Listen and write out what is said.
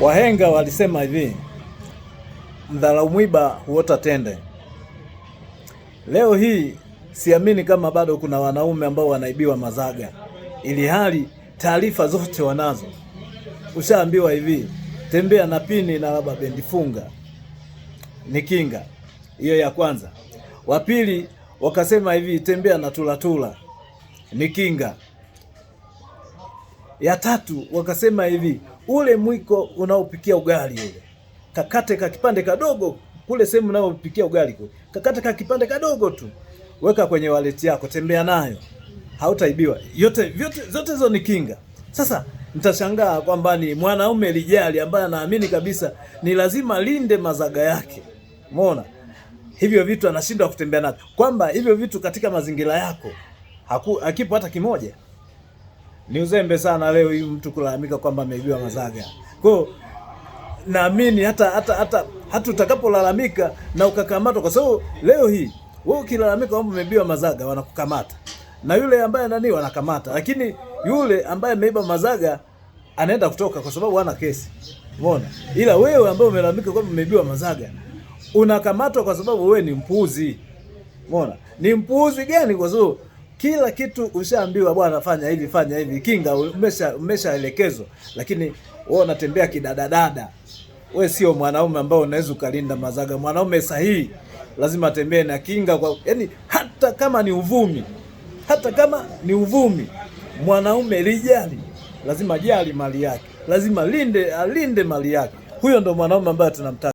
Wahenga walisema hivi, mdharau mwiba huota tende. Leo hii siamini kama bado kuna wanaume ambao wanaibiwa mazaga, ili hali taarifa zote wanazo. Ushaambiwa hivi, tembea na pini na raba bendi funga, ni kinga. Hiyo ya kwanza. Wa pili wakasema hivi, tembea na tulatula, ni kinga. Ya tatu wakasema hivi, ule mwiko unaopikia ugali ule, kakate ka kipande kadogo kule sehemu unaopikia ugali kule, kakate ka kipande kadogo tu, weka kwenye wallet yako, tembea nayo, hautaibiwa. Zote hizo ni kinga. Sasa nitashangaa kwamba ni mwanaume lijali ambaye anaamini kabisa ni lazima linde mazaga yake. Umeona? Hivyo vitu anashindwa kutembea navyo, kwamba hivyo vitu katika mazingira yako hakipo hata kimoja. Ni uzembe sana leo hii mtu kulalamika kwamba ameibiwa mazaga. Kwa hiyo naamini hata utakapolalamika na ukakamatwa, kwa sababu leo hii wewe ukilalamika kwamba umeibiwa mazaga wanakukamata, na yule ambaye wanakamata, lakini yule ambaye ameiba mazaga anaenda kutoka kwa sababu hana kesi. Umeona? Ila wewe ambaye umelalamika kwamba umeibiwa mazaga unakamatwa kwa sababu wewe ni mpuzi. Umeona? Ni mpuzi gani? Kwa sababu kila kitu ushaambiwa, bwana fanya hivi, kinga umeshaelekezwa, lakini wewe unatembea kidadadada. Wewe sio mwanaume ambao unaweza ukalinda mazaga. Mwanaume sahihi lazima atembee na kinga, kwa yani hata kama ni uvumi, mwanaume lijali, lazima jali mali yake, lazima alinde mali yake. Huyo ndo mwanaume ambaye tunamtaka.